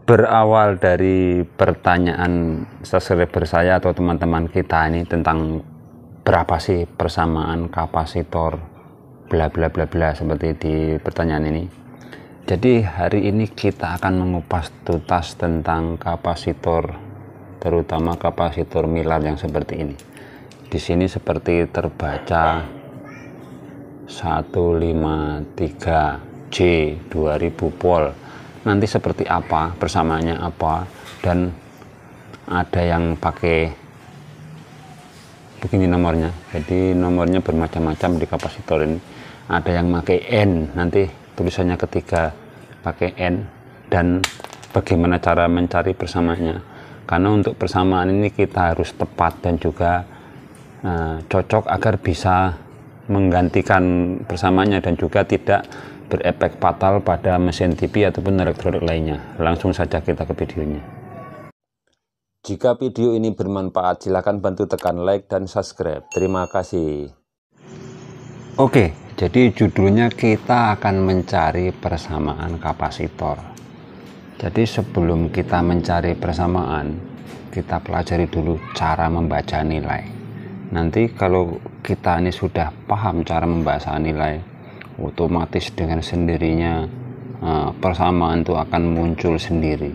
Berawal dari pertanyaan subscriber saya atau teman-teman kita ini tentang berapa sih persamaan kapasitor bla bla bla bla seperti di pertanyaan ini. Jadi hari ini kita akan mengupas tuntas tentang kapasitor, terutama kapasitor Miller yang seperti ini. Di sini seperti terbaca 153J 2000 volt. Nanti seperti apa, persamaannya apa, dan ada yang pakai begini nomornya. Jadi nomornya bermacam-macam di kapasitor ini. Ada yang pakai N, nanti tulisannya ketiga pakai N, dan bagaimana cara mencari persamaannya. Karena untuk persamaan ini kita harus tepat dan juga cocok agar bisa menggantikan persamaannya dan juga tidak berefek fatal pada mesin TV ataupun elektronik lainnya. Langsung saja kita ke videonya. Jika video ini bermanfaat, silakan bantu tekan like dan subscribe. Terima kasih. Oke, jadi judulnya kita akan mencari persamaan kapasitor. Jadi sebelum kita mencari persamaan, kita pelajari dulu cara membaca nilai. Nanti kalau kita ini sudah paham cara membaca nilai, otomatis dengan sendirinya persamaan itu akan muncul sendiri.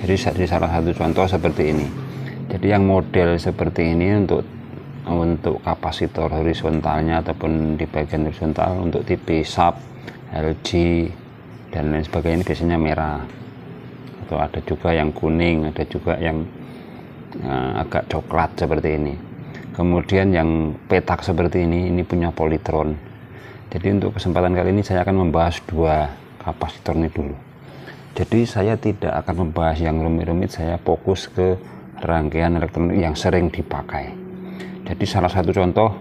Jadi salah satu contoh seperti ini. Jadi yang model seperti ini untuk kapasitor horizontalnya ataupun di bagian horizontal untuk TV sub, LG dan lain sebagainya biasanya merah, atau ada juga yang kuning, ada juga yang agak coklat seperti ini. Kemudian yang petak seperti ini punya polytron. Jadi untuk kesempatan kali ini saya akan membahas dua kapasitor ini dulu. Jadi saya tidak akan membahas yang rumit-rumit, saya fokus ke rangkaian elektronik yang sering dipakai. Jadi salah satu contoh,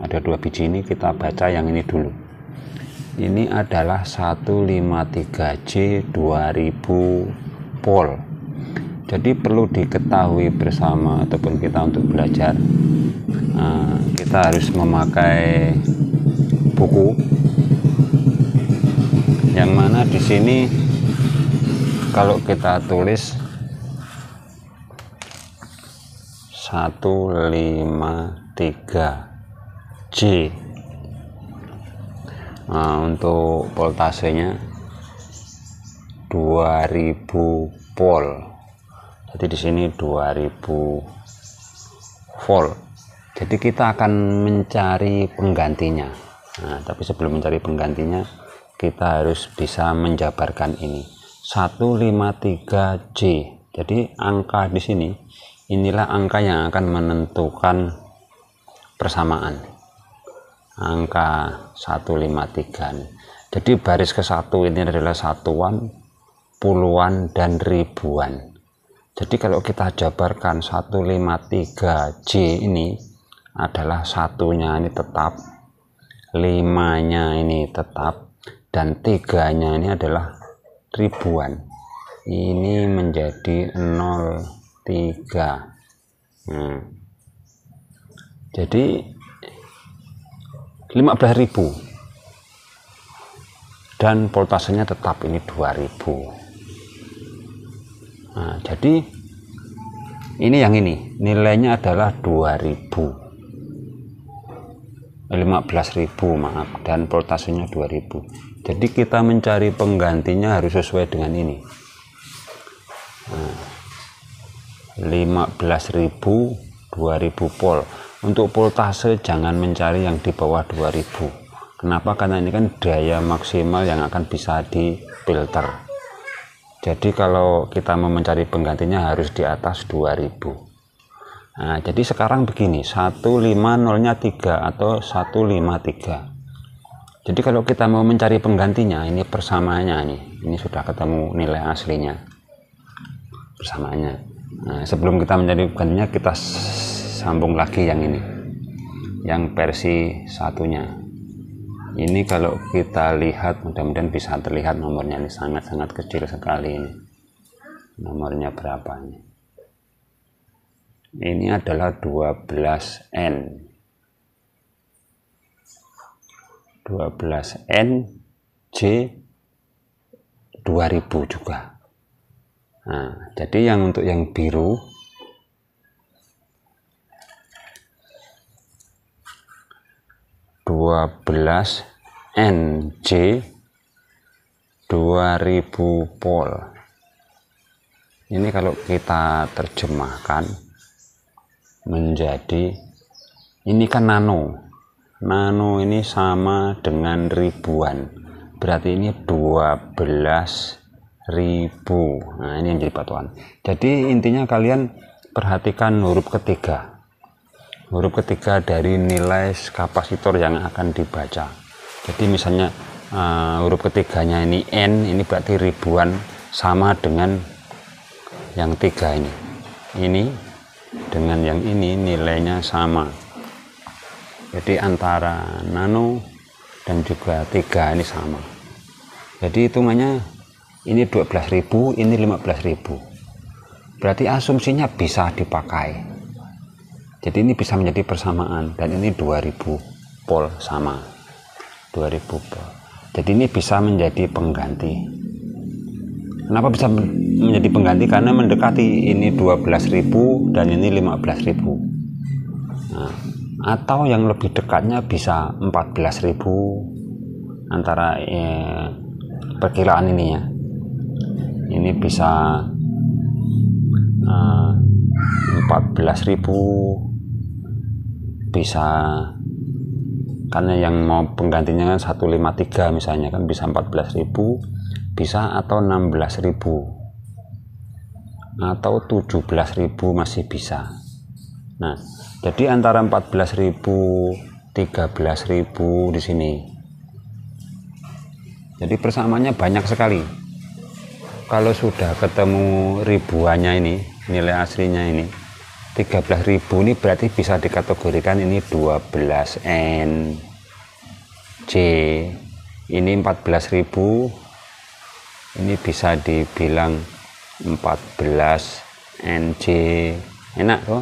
ada dua biji ini, kita baca yang ini dulu. Ini adalah 153J 2000 volt. Jadi perlu diketahui bersama ataupun kita untuk belajar, kita harus memakai buku yang mana di sini kalau kita tulis 153J, untuk voltasenya 2000 volt. Jadi di sini 2000 volt. Jadi kita akan mencari penggantinya. Nah, tapi sebelum mencari penggantinya, kita harus bisa menjabarkan ini 153J. Jadi angka di sini, inilah angka yang akan menentukan persamaan. Angka 153. Jadi baris ke satu ini adalah satuan, puluhan, dan ribuan. Jadi kalau kita jabarkan 153J ini adalah satunya ini tetap, 5-nya ini tetap, dan 3-nya ini adalah ribuan. Ini menjadi 03. Jadi 15.000 dan voltasenya tetap ini 2000. Nah, jadi ini yang ini nilainya adalah 15.000 maaf, dan voltasenya 2000. Jadi kita mencari penggantinya harus sesuai dengan ini. 15.000 2000 volt. Untuk voltase jangan mencari yang di bawah 2000. Kenapa? Karena ini kan daya maksimal yang akan bisa difilter. Jadi kalau kita mau mencari penggantinya harus di atas 2000. Nah, jadi sekarang begini, 150-nya 3 atau 153. Jadi kalau kita mau mencari penggantinya, ini persamaannya nih. Ini sudah ketemu nilai aslinya. Persamaannya. Nah, sebelum kita mencari penggantinya, kita sambung lagi yang ini. Yang versi satunya. Ini kalau kita lihat, mudah-mudahan bisa terlihat nomornya, ini sangat-sangat kecil sekali ini. Nomornya berapa ini? Ini adalah 12N. 12N J 2000 juga. Nah, jadi yang untuk yang biru (12NJ) 2000 volt. Ini kalau kita terjemahkan menjadi, ini kan nano ini sama dengan ribuan, berarti ini 12.000. Nah, ini yang jadi patokan. Jadi intinya kalian perhatikan huruf ketiga dari nilai kapasitor yang akan dibaca. Jadi misalnya huruf ketiganya ini N, ini berarti ribuan, sama dengan yang 3 ini dengan yang ini nilainya sama. Jadi antara nano dan juga 3 ini sama. Jadi hitungannya ini 12.000, ini 15.000. Berarti asumsinya bisa dipakai. Jadi ini bisa menjadi persamaan, dan ini 2000 volt sama 2000 volt. Jadi ini bisa menjadi pengganti. Kenapa bisa menjadi pengganti? Karena mendekati, ini 12.000 dan ini 15.000. Nah, atau yang lebih dekatnya bisa 14.000 antara perkiraan ini ya. Ini bisa 14.000, bisa, karena yang mau penggantinya kan 153 misalnya, kan bisa 14.000, bisa, atau 16.000 atau 17.000 masih bisa. Nah, jadi antara 14.000 13.000 di sini. Jadi persamaannya banyak sekali. Kalau sudah ketemu ribuannya ini, nilai aslinya ini 13.000, ini berarti bisa dikategorikan ini 12NJ, ini 14.000, ini bisa dibilang 14NJ. Enak toh?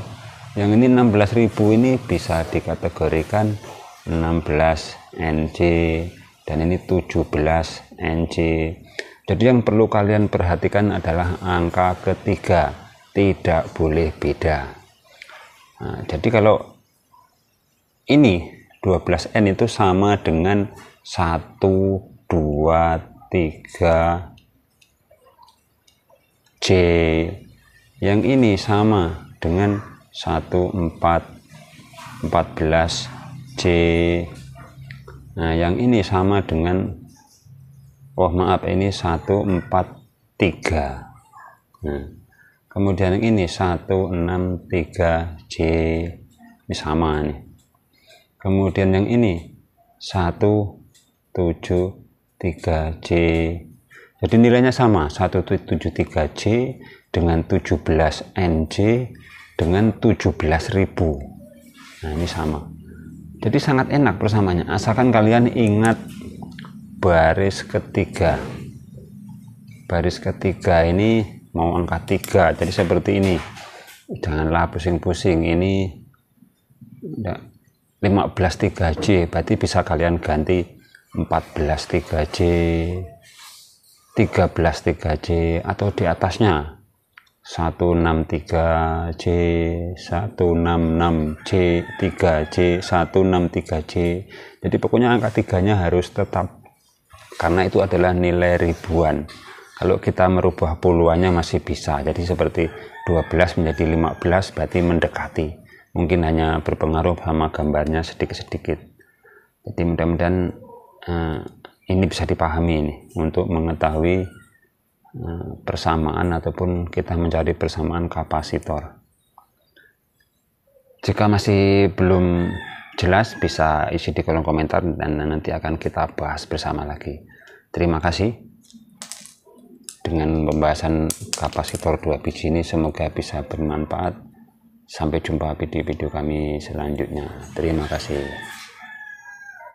Yang ini 16.000, ini bisa dikategorikan 16NJ, dan ini 17NJ. Jadi yang perlu kalian perhatikan adalah angka ketiga, tidak boleh beda. Nah, jadi kalau ini 12N itu sama dengan 1, 2, 3 J, yang ini sama dengan 1, 4, 14 J. Nah, yang ini sama dengan, oh maaf, ini 1, 4, 3. Nah, kemudian yang ini 1, 6, 3 J, ini sama nih. Kemudian yang ini 1, 7, 3 J. Jadi nilainya sama, 173 J dengan 17 NJ dengan 17.000. Nah, ini sama. Jadi sangat enak persamaannya, asalkan kalian ingat baris ketiga. Baris ketiga ini mau angka 3, jadi seperti ini. Janganlah pusing-pusing, ini 15 3J, berarti bisa kalian ganti 14 3J, 13 3J, atau di atasnya 163J, 166J, 3J, 163J. Jadi pokoknya angka 3-nya harus tetap, karena itu adalah nilai ribuan. Kalau kita merubah puluhannya masih bisa, jadi seperti 12 menjadi 15, berarti mendekati. Mungkin hanya berpengaruh sama gambarnya sedikit-sedikit. Jadi mudah-mudahan ini bisa dipahami ini, untuk mengetahui persamaan ataupun kita mencari persamaan kapasitor. Jika masih belum jelas, bisa isi di kolom komentar dan nanti akan kita bahas bersama lagi. Terima kasih. Dengan pembahasan kapasitor 2 biji ini semoga bisa bermanfaat. Sampai jumpa di video kami selanjutnya. Terima kasih.